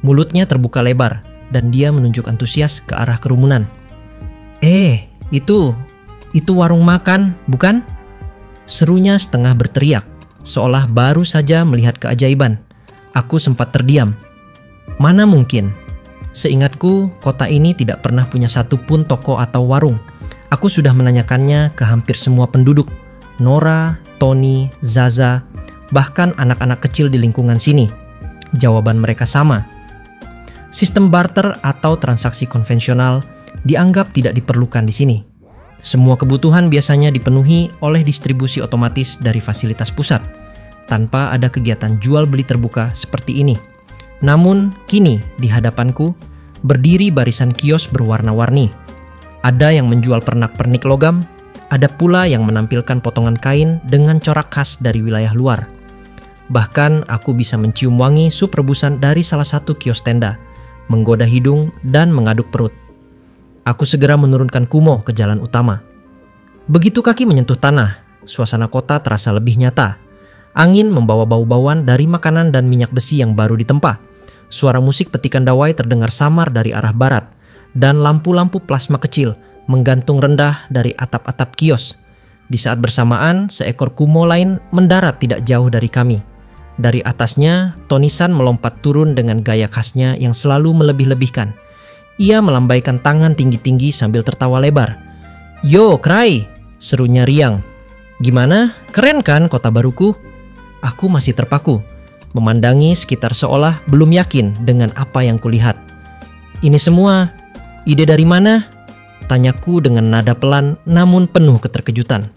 Mulutnya terbuka lebar dan dia menunjuk antusias ke arah kerumunan. Itu warung makan, bukan? Serunya setengah berteriak, seolah baru saja melihat keajaiban. Aku sempat terdiam. Mana mungkin? Seingatku, kota ini tidak pernah punya satupun toko atau warung. Aku sudah menanyakannya ke hampir semua penduduk. Nora, Tony, Zaza, bahkan anak-anak kecil di lingkungan sini. Jawaban mereka sama. Sistem barter atau transaksi konvensional dianggap tidak diperlukan di sini. Semua kebutuhan biasanya dipenuhi oleh distribusi otomatis dari fasilitas pusat, tanpa ada kegiatan jual beli terbuka seperti ini. Namun, kini di hadapanku berdiri barisan kios berwarna-warni. Ada yang menjual pernak-pernik logam, ada pula yang menampilkan potongan kain dengan corak khas dari wilayah luar. Bahkan aku bisa mencium wangi sup rebusan dari salah satu kios tenda, menggoda hidung dan mengaduk perut. Aku segera menurunkan Kumo ke jalan utama. Begitu kaki menyentuh tanah, suasana kota terasa lebih nyata. Angin membawa bau-bauan dari makanan dan minyak besi yang baru ditempa. Suara musik petikan dawai terdengar samar dari arah barat, dan lampu-lampu plasma kecil menggantung rendah dari atap-atap kios. Di saat bersamaan, seekor Kumo lain mendarat tidak jauh dari kami. Dari atasnya, Tony-san melompat turun dengan gaya khasnya yang selalu melebih-lebihkan. Ia melambaikan tangan tinggi-tinggi sambil tertawa lebar. "Yo, Cry!" serunya riang. "Gimana? Keren kan kota baruku?" Aku masih terpaku, memandangi sekitar seolah belum yakin dengan apa yang kulihat. "Ini semua, ide dari mana?" tanyaku dengan nada pelan namun penuh keterkejutan.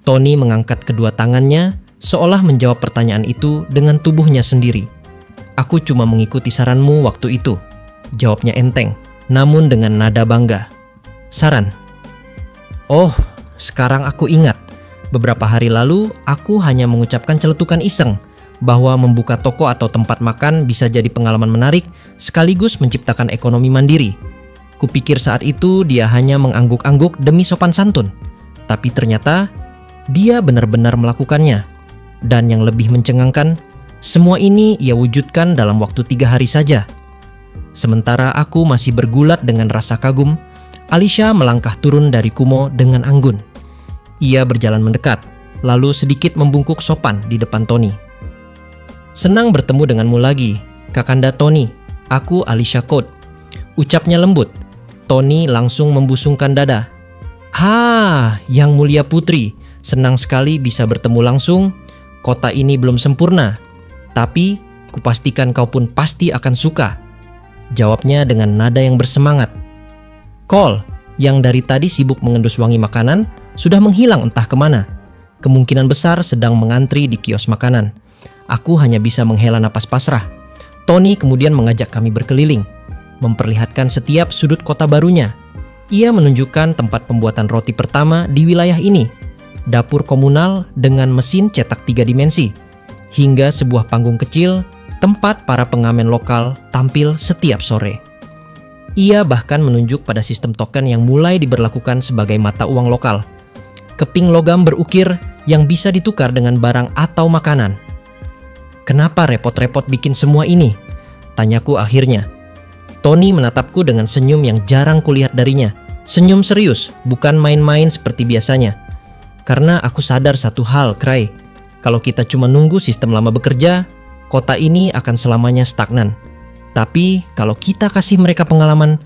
Tony mengangkat kedua tangannya, seolah menjawab pertanyaan itu dengan tubuhnya sendiri. "Aku cuma mengikuti saranmu waktu itu," jawabnya enteng, namun dengan nada bangga. "Saran? Oh, sekarang aku ingat. Beberapa hari lalu, aku hanya mengucapkan celetukan iseng bahwa membuka toko atau tempat makan bisa jadi pengalaman menarik sekaligus menciptakan ekonomi mandiri. Kupikir saat itu dia hanya mengangguk-angguk demi sopan santun. Tapi ternyata, dia benar-benar melakukannya. Dan yang lebih mencengangkan, semua ini ia wujudkan dalam waktu 3 hari saja. Sementara aku masih bergulat dengan rasa kagum, Alicia melangkah turun dari Kumo dengan anggun. Ia berjalan mendekat, lalu sedikit membungkuk sopan di depan Tony. "Senang bertemu denganmu lagi, Kakanda Tony. Aku Alicia Code," ucapnya lembut. Tony langsung membusungkan dada. Yang mulia putri, senang sekali bisa bertemu langsung. Kota ini belum sempurna, tapi kupastikan kau pun pasti akan suka," jawabnya dengan nada yang bersemangat. Cole, yang dari tadi sibuk mengendus wangi makanan, sudah menghilang entah kemana. Kemungkinan besar sedang mengantri di kios makanan. Aku hanya bisa menghela napas pasrah. Tony kemudian mengajak kami berkeliling, memperlihatkan setiap sudut kota barunya. Ia menunjukkan tempat pembuatan roti pertama di wilayah ini, dapur komunal dengan mesin cetak 3 dimensi, hingga sebuah panggung kecil tempat para pengamen lokal tampil setiap sore. Ia bahkan menunjuk pada sistem token yang mulai diberlakukan sebagai mata uang lokal. Keping logam berukir yang bisa ditukar dengan barang atau makanan. "Kenapa repot-repot bikin semua ini?" tanyaku akhirnya. Tony menatapku dengan senyum yang jarang kulihat darinya. Senyum serius, bukan main-main seperti biasanya. "Karena aku sadar satu hal, Cry. Kalau kita cuma nunggu sistem lama bekerja, kota ini akan selamanya stagnan. Tapi kalau kita kasih mereka pengalaman,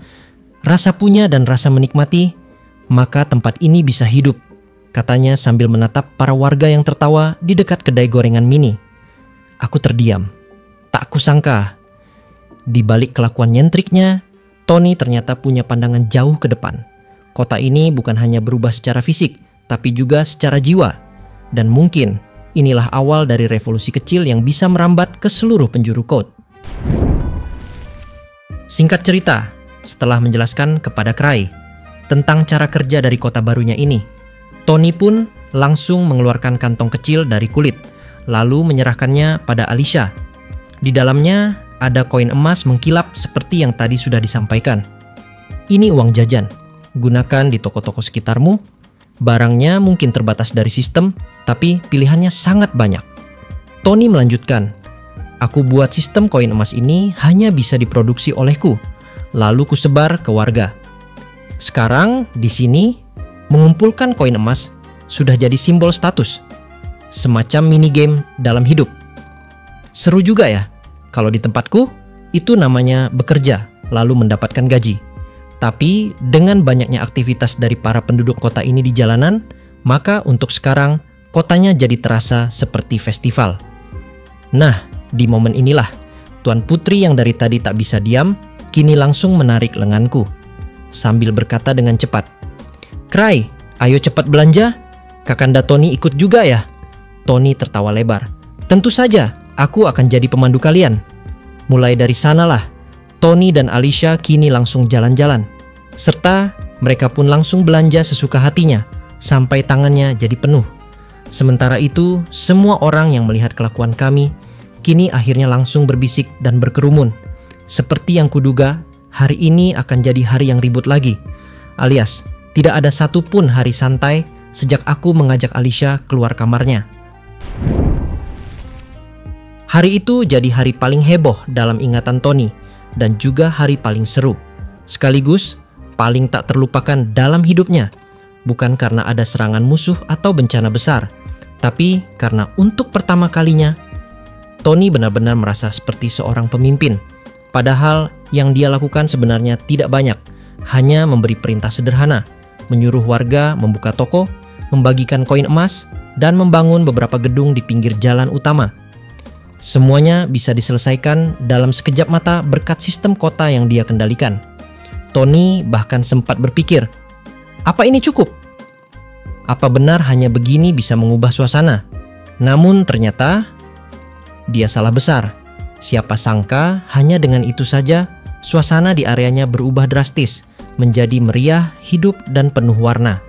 rasa punya dan rasa menikmati, maka tempat ini bisa hidup," katanya sambil menatap para warga yang tertawa di dekat kedai gorengan mini. Aku terdiam. Tak kusangka, di balik kelakuan nyentriknya, Tony ternyata punya pandangan jauh ke depan. Kota ini bukan hanya berubah secara fisik, tapi juga secara jiwa. Dan mungkin inilah awal dari revolusi kecil yang bisa merambat ke seluruh penjuru Code. Singkat cerita, setelah menjelaskan kepada Cry tentang cara kerja dari kota barunya ini, Tony pun langsung mengeluarkan kantong kecil dari kulit, lalu menyerahkannya pada Alicia. Di dalamnya ada koin emas mengkilap seperti yang tadi sudah disampaikan. "Ini uang jajan, gunakan di toko-toko sekitarmu. Barangnya mungkin terbatas dari sistem, tapi pilihannya sangat banyak." Tony melanjutkan, Aku buat sistem koin emas ini hanya bisa diproduksi olehku, lalu kusebar ke warga. Sekarang di sini mengumpulkan koin emas sudah jadi simbol status, semacam minigame dalam hidup. Seru juga ya. Kalau di tempatku itu namanya bekerja lalu mendapatkan gaji. Tapi dengan banyaknya aktivitas dari para penduduk kota ini di jalanan, maka untuk sekarang kotanya jadi terasa seperti festival. Nah, di momen inilah Tuan Putri yang dari tadi tak bisa diam kini langsung menarik lenganku sambil berkata dengan cepat, "Cry, ayo cepat belanja. Kakanda Tony ikut juga ya?" Tony tertawa lebar. "Tentu saja, aku akan jadi pemandu kalian." Mulai dari sanalah Tony dan Alicia kini langsung jalan-jalan, serta mereka pun langsung belanja sesuka hatinya sampai tangannya jadi penuh. Sementara itu, semua orang yang melihat kelakuan kami kini akhirnya langsung berbisik dan berkerumun. Seperti yang kuduga, hari ini akan jadi hari yang ribut lagi. Alias, tidak ada satupun hari santai sejak aku mengajak Alicia keluar kamarnya. Hari itu jadi hari paling heboh dalam ingatan Tony dan juga hari paling seru. Sekaligus paling tak terlupakan dalam hidupnya. Bukan karena ada serangan musuh atau bencana besar, tapi karena untuk pertama kalinya Tony benar-benar merasa seperti seorang pemimpin. Padahal yang dia lakukan sebenarnya tidak banyak, hanya memberi perintah sederhana, menyuruh warga membuka toko, membagikan koin emas, dan membangun beberapa gedung di pinggir jalan utama. Semuanya bisa diselesaikan dalam sekejap mata berkat sistem kota yang dia kendalikan. Tony bahkan sempat berpikir, apa ini cukup? Apa benar hanya begini bisa mengubah suasana? Namun ternyata dia salah besar. Siapa sangka hanya dengan itu saja suasana di areanya berubah drastis, menjadi meriah, hidup, dan penuh warna.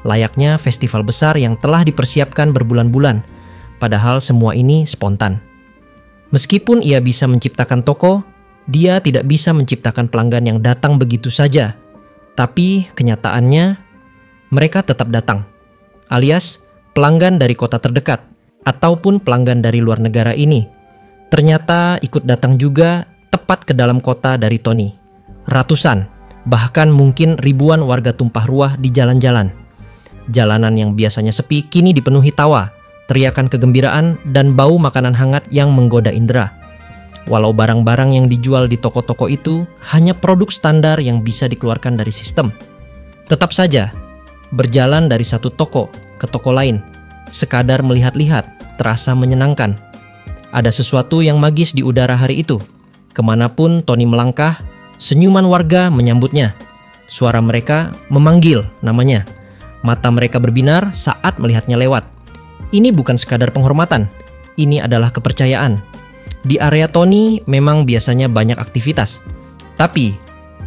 Layaknya festival besar yang telah dipersiapkan berbulan-bulan, padahal semua ini spontan. Meskipun ia bisa menciptakan toko, dia tidak bisa menciptakan pelanggan yang datang begitu saja. Tapi kenyataannya, mereka tetap datang. Alias, pelanggan dari kota terdekat, ataupun pelanggan dari luar negara ini ternyata ikut datang juga tepat ke dalam kota dari Tony. Ratusan, bahkan mungkin ribuan warga tumpah ruah di jalan-jalan. Jalanan yang biasanya sepi kini dipenuhi tawa, teriakan kegembiraan, dan bau makanan hangat yang menggoda indera. Walau barang-barang yang dijual di toko-toko itu hanya produk standar yang bisa dikeluarkan dari sistem. Tetap saja, berjalan dari satu toko ke toko lain, sekadar melihat-lihat, terasa menyenangkan. Ada sesuatu yang magis di udara hari itu. Kemanapun Tony melangkah, senyuman warga menyambutnya. Suara mereka memanggil namanya. Mata mereka berbinar saat melihatnya lewat. Ini bukan sekadar penghormatan, ini adalah kepercayaan. Di area Tony memang biasanya banyak aktivitas. Tapi,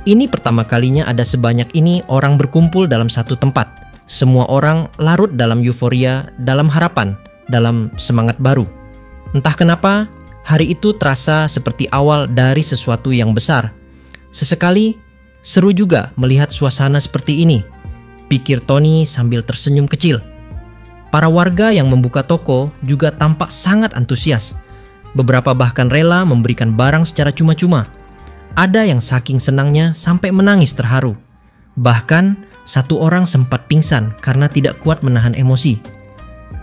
ini pertama kalinya ada sebanyak ini orang berkumpul dalam satu tempat. Semua orang larut dalam euforia, dalam harapan, dalam semangat baru. Entah kenapa, hari itu terasa seperti awal dari sesuatu yang besar. Sesekali, seru juga melihat suasana seperti ini, pikir Tony sambil tersenyum kecil. Para warga yang membuka toko juga tampak sangat antusias. Beberapa bahkan rela memberikan barang secara cuma-cuma. Ada yang saking senangnya sampai menangis terharu. Bahkan, satu orang sempat pingsan karena tidak kuat menahan emosi.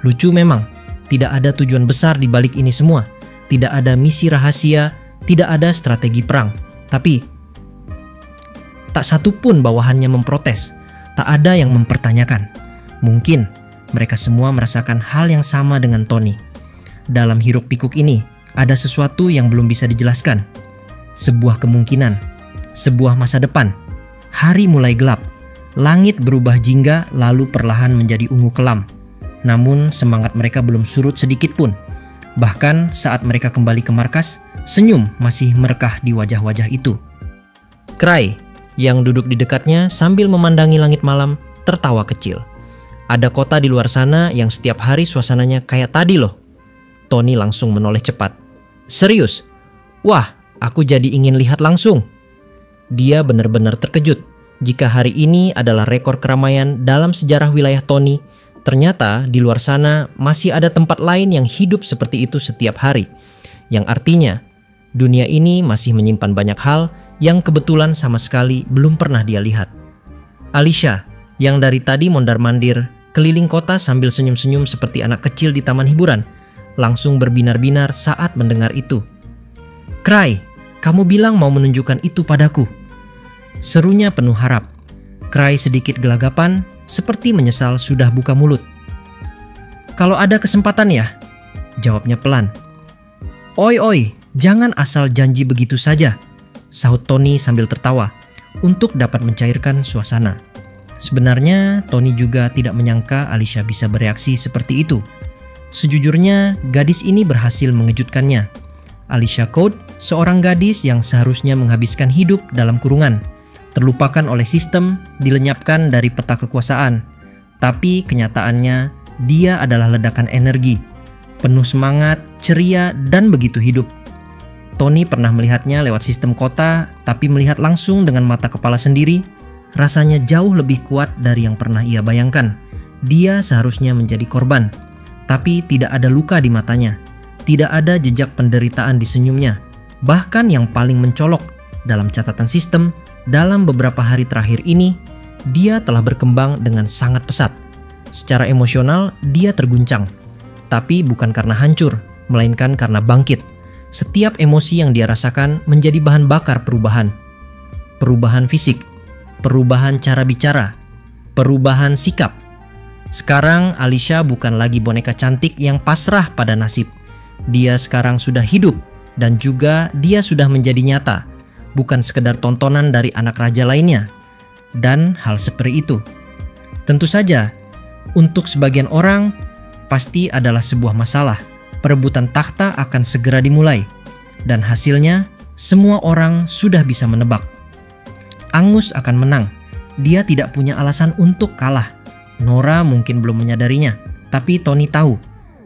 Lucu memang, tidak ada tujuan besar di balik ini semua. Tidak ada misi rahasia, tidak ada strategi perang. Tapi, tak satu pun bawahannya memprotes. Tak ada yang mempertanyakan. Mungkin mereka semua merasakan hal yang sama dengan Tony. Dalam hiruk pikuk ini, ada sesuatu yang belum bisa dijelaskan. Sebuah kemungkinan, sebuah masa depan. Hari mulai gelap. Langit berubah jingga lalu perlahan menjadi ungu kelam. Namun semangat mereka belum surut sedikit pun. Bahkan saat mereka kembali ke markas, senyum masih merekah di wajah-wajah itu. Cry, yang duduk di dekatnya sambil memandangi langit malam, tertawa kecil. Ada kota di luar sana yang setiap hari suasananya kayak tadi loh. Tony langsung menoleh cepat. Serius? Wah, aku jadi ingin lihat langsung. Dia benar-benar terkejut. Jika hari ini adalah rekor keramaian dalam sejarah wilayah Tony, ternyata di luar sana masih ada tempat lain yang hidup seperti itu setiap hari. yang artinya dunia ini masih menyimpan banyak hal yang kebetulan sama sekali belum pernah dia lihat. Alicia, yang dari tadi mondar-mandir keliling kota sambil senyum-senyum seperti anak kecil di taman hiburan, langsung berbinar-binar saat mendengar itu. "Cry, kamu bilang mau menunjukkan itu padaku," serunya penuh harap. Cry sedikit gelagapan, seperti menyesal sudah buka mulut. "Kalau ada kesempatan ya," jawabnya pelan. Oi, jangan asal janji begitu saja," sahut Tony sambil tertawa untuk dapat mencairkan suasana. Sebenarnya Tony juga tidak menyangka Alicia bisa bereaksi seperti itu. Sejujurnya gadis ini berhasil mengejutkannya. Alicia Code, seorang gadis yang seharusnya menghabiskan hidup dalam kurungan, terlupakan oleh sistem, dilenyapkan dari peta kekuasaan. Tapi kenyataannya dia adalah ledakan energi, penuh semangat, ceria, dan begitu hidup. Tony pernah melihatnya lewat sistem kota, tapi melihat langsung dengan mata kepala sendiri, rasanya jauh lebih kuat dari yang pernah ia bayangkan. Dia seharusnya menjadi korban, tapi tidak ada luka di matanya, tidak ada jejak penderitaan di senyumnya. Bahkan yang paling mencolok dalam catatan sistem, dalam beberapa hari terakhir ini, dia telah berkembang dengan sangat pesat. Secara emosional, dia terguncang. Tapi bukan karena hancur, melainkan karena bangkit. Setiap emosi yang dia rasakan menjadi bahan bakar perubahan. Perubahan fisik, perubahan cara bicara, perubahan sikap. Sekarang Alicia bukan lagi boneka cantik yang pasrah pada nasib. Dia sekarang sudah hidup dan juga dia sudah menjadi nyata. Bukan sekedar tontonan dari anak raja lainnya. Dan hal seperti itu, tentu saja, untuk sebagian orang pasti adalah sebuah masalah. Perebutan takhta akan segera dimulai. Dan hasilnya, semua orang sudah bisa menebak. Angus akan menang. Dia tidak punya alasan untuk kalah. Nora mungkin belum menyadarinya, tapi Tony tahu.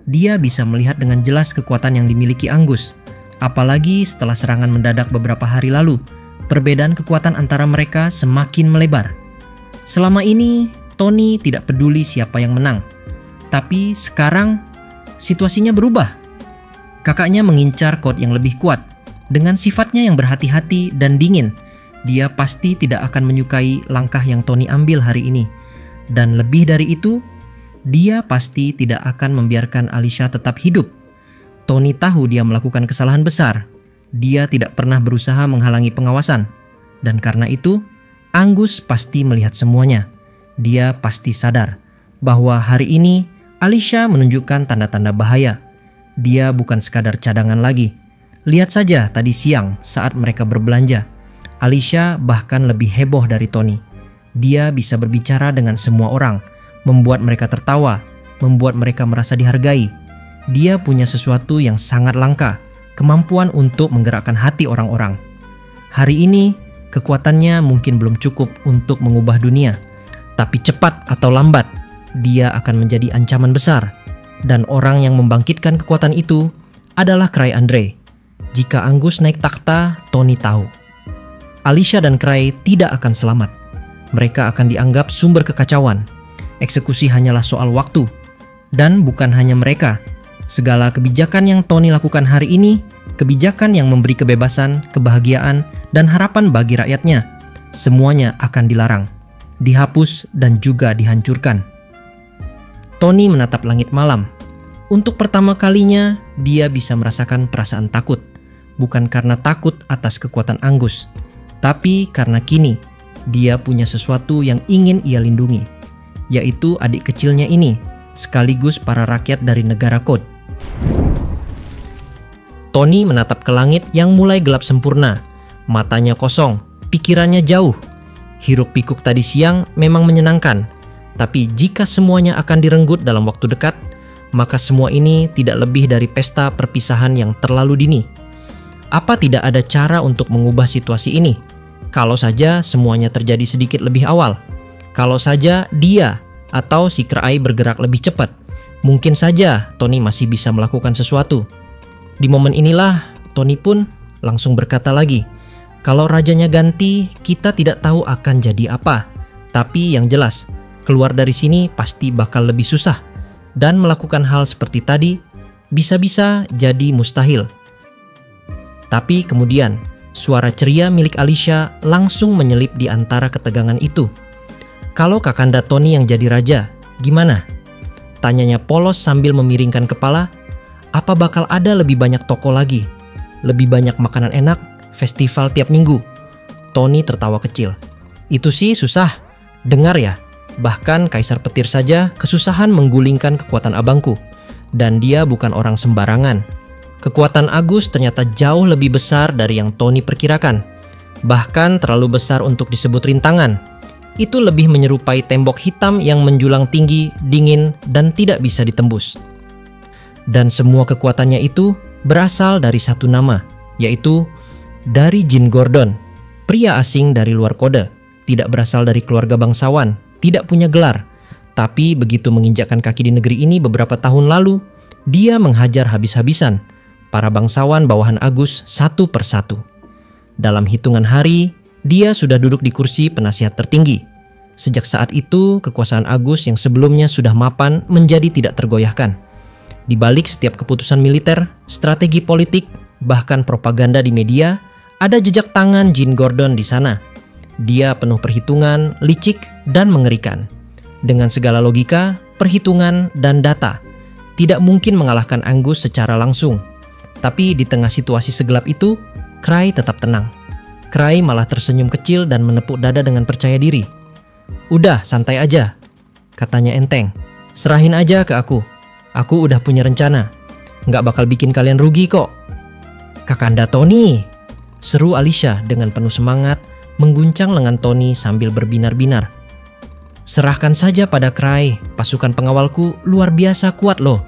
Dia bisa melihat dengan jelas kekuatan yang dimiliki Angus. Apalagi setelah serangan mendadak beberapa hari lalu, perbedaan kekuatan antara mereka semakin melebar. Selama ini, Tony tidak peduli siapa yang menang. Tapi sekarang, situasinya berubah. Kakaknya mengincar Code yang lebih kuat. Dengan sifatnya yang berhati-hati dan dingin, dia pasti tidak akan menyukai langkah yang Tony ambil hari ini. Dan lebih dari itu, dia pasti tidak akan membiarkan Alicia tetap hidup. Tony tahu dia melakukan kesalahan besar. Dia tidak pernah berusaha menghalangi pengawasan. Dan karena itu, Angus pasti melihat semuanya. Dia pasti sadar bahwa hari ini Alicia menunjukkan tanda-tanda bahaya. Dia bukan sekadar cadangan lagi. Lihat saja tadi siang saat mereka berbelanja. Alicia bahkan lebih heboh dari Tony. Dia bisa berbicara dengan semua orang, membuat mereka tertawa, membuat mereka merasa dihargai. Dia punya sesuatu yang sangat langka, kemampuan untuk menggerakkan hati orang-orang. Hari ini, kekuatannya mungkin belum cukup untuk mengubah dunia. Tapi cepat atau lambat, dia akan menjadi ancaman besar. Dan orang yang membangkitkan kekuatan itu adalah Cry Andre. Jika Angus naik takhta, Tony tahu. Alicia dan Cry tidak akan selamat. Mereka akan dianggap sumber kekacauan. Eksekusi hanyalah soal waktu. Dan bukan hanya mereka. Segala kebijakan yang Tony lakukan hari ini, kebijakan yang memberi kebebasan, kebahagiaan, dan harapan bagi rakyatnya, semuanya akan dilarang, dihapus, dan juga dihancurkan. Tony menatap langit malam. Untuk pertama kalinya, dia bisa merasakan perasaan takut. Bukan karena takut atas kekuatan Angus, tapi karena kini, dia punya sesuatu yang ingin ia lindungi, yaitu adik kecilnya ini, sekaligus para rakyat dari negara Code. Tony menatap ke langit yang mulai gelap sempurna. Matanya kosong, pikirannya jauh. Hiruk pikuk tadi siang memang menyenangkan, tapi jika semuanya akan direnggut dalam waktu dekat, maka semua ini tidak lebih dari pesta perpisahan yang terlalu dini. Apa tidak ada cara untuk mengubah situasi ini? Kalau saja semuanya terjadi sedikit lebih awal. Kalau saja dia atau si Cry bergerak lebih cepat, mungkin saja Tony masih bisa melakukan sesuatu. Di momen inilah Tony pun langsung berkata lagi, kalau rajanya ganti, kita tidak tahu akan jadi apa. Tapi yang jelas, keluar dari sini pasti bakal lebih susah. Dan melakukan hal seperti tadi bisa-bisa jadi mustahil. Tapi kemudian, suara ceria milik Alicia langsung menyelip di antara ketegangan itu. "Kalau Kakanda Tony yang jadi raja, gimana?" Tanyanya polos sambil memiringkan kepala. "Apa bakal ada lebih banyak toko lagi? Lebih banyak makanan enak? Festival tiap minggu?" Tony tertawa kecil. "Itu sih susah. Dengar ya, bahkan Kaisar Petir saja kesusahan menggulingkan kekuatan abangku. Dan dia bukan orang sembarangan. Kekuatan Agus ternyata jauh lebih besar dari yang Tony perkirakan. Bahkan terlalu besar untuk disebut rintangan. Itu lebih menyerupai tembok hitam yang menjulang tinggi, dingin, dan tidak bisa ditembus. Dan semua kekuatannya itu berasal dari satu nama, yaitu dari Jin Gordon. Pria asing dari luar kode, tidak berasal dari keluarga bangsawan, tidak punya gelar. Tapi begitu menginjakkan kaki di negeri ini beberapa tahun lalu, dia menghajar habis-habisan para bangsawan bawahan Agus satu persatu. Dalam hitungan hari, dia sudah duduk di kursi penasihat tertinggi. Sejak saat itu, kekuasaan Agus yang sebelumnya sudah mapan menjadi tidak tergoyahkan. Di balik setiap keputusan militer, strategi politik, bahkan propaganda di media, ada jejak tangan Jin Gordon di sana. Dia penuh perhitungan, licik, dan mengerikan. Dengan segala logika, perhitungan, dan data, tidak mungkin mengalahkan Angus secara langsung. Tapi di tengah situasi segelap itu, Cray tetap tenang. Cray malah tersenyum kecil dan menepuk dada dengan percaya diri. "Udah, santai aja," katanya enteng. "Serahin aja ke aku. Aku udah punya rencana. Nggak bakal bikin kalian rugi kok." "Kakanda Tony!" seru Alicia dengan penuh semangat, mengguncang lengan Tony sambil berbinar-binar. "Serahkan saja pada Cray, pasukan pengawalku luar biasa kuat loh.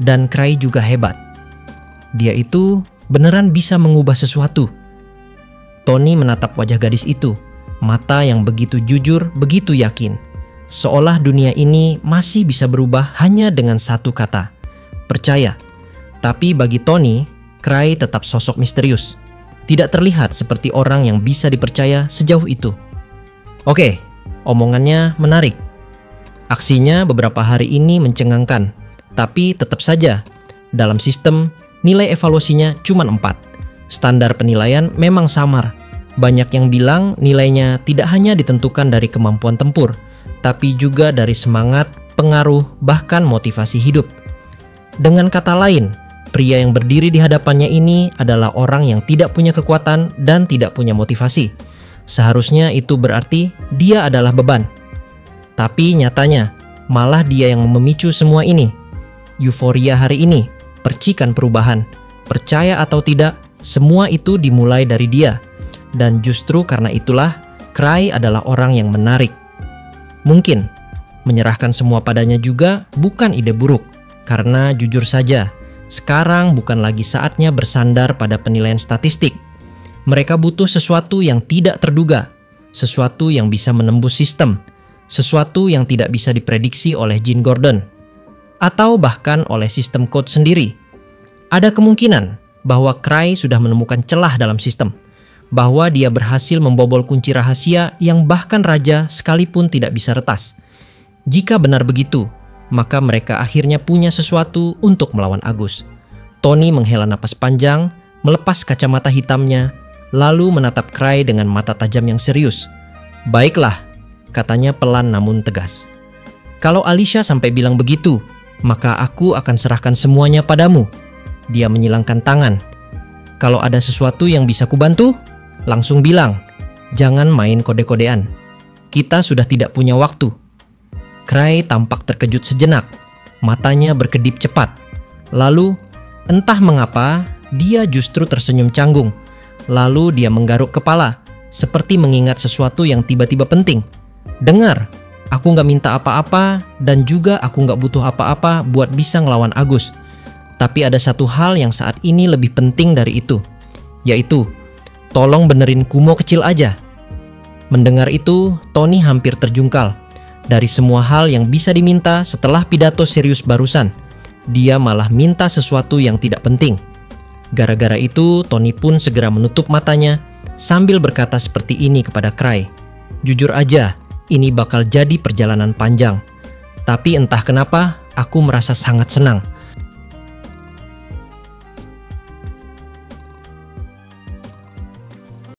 Dan Cray juga hebat. Dia itu beneran bisa mengubah sesuatu." Tony menatap wajah gadis itu, mata yang begitu jujur, begitu yakin. Seolah dunia ini masih bisa berubah hanya dengan satu kata, percaya. Tapi bagi Tony, Cray tetap sosok misterius. Tidak terlihat seperti orang yang bisa dipercaya sejauh itu. Oke, omongannya menarik. Aksinya beberapa hari ini mencengangkan. Tapi tetap saja, dalam sistem, nilai evaluasinya cuma 4. Standar penilaian memang samar. Banyak yang bilang nilainya tidak hanya ditentukan dari kemampuan tempur, tapi juga dari semangat, pengaruh, bahkan motivasi hidup. Dengan kata lain, pria yang berdiri di hadapannya ini adalah orang yang tidak punya kekuatan dan tidak punya motivasi. Seharusnya itu berarti dia adalah beban. Tapi nyatanya, malah dia yang memicu semua ini. Euforia hari ini, percikan perubahan. Percaya atau tidak, semua itu dimulai dari dia. Dan justru karena itulah, Cray adalah orang yang menarik. Mungkin, menyerahkan semua padanya juga bukan ide buruk. Karena jujur saja, sekarang bukan lagi saatnya bersandar pada penilaian statistik. Mereka butuh sesuatu yang tidak terduga, sesuatu yang bisa menembus sistem, sesuatu yang tidak bisa diprediksi oleh Jin Gordon, atau bahkan oleh sistem code sendiri. Ada kemungkinan bahwa Cray sudah menemukan celah dalam sistem, bahwa dia berhasil membobol kunci rahasia yang bahkan raja sekalipun tidak bisa retas. Jika benar begitu, maka mereka akhirnya punya sesuatu untuk melawan Agus. Tony menghela napas panjang, melepas kacamata hitamnya, lalu menatap Cray dengan mata tajam yang serius. "Baiklah," katanya pelan namun tegas. "Kalau Alicia sampai bilang begitu, maka aku akan serahkan semuanya padamu." Dia menyilangkan tangan. "Kalau ada sesuatu yang bisa kubantu, langsung bilang. Jangan main kode-kodean. Kita sudah tidak punya waktu." Cray tampak terkejut sejenak. Matanya berkedip cepat. Lalu, entah mengapa, dia justru tersenyum canggung. Lalu dia menggaruk kepala, seperti mengingat sesuatu yang tiba-tiba penting. "Dengar, aku gak minta apa-apa, dan juga aku gak butuh apa-apa buat bisa ngelawan Agus. Tapi ada satu hal yang saat ini lebih penting dari itu, yaitu, tolong benerin Kumo kecil aja." Mendengar itu, Tony hampir terjungkal. Dari semua hal yang bisa diminta setelah pidato serius barusan, dia malah minta sesuatu yang tidak penting. Gara-gara itu, Tony pun segera menutup matanya sambil berkata seperti ini kepada Cray. "Jujur aja, ini bakal jadi perjalanan panjang. Tapi entah kenapa, aku merasa sangat senang.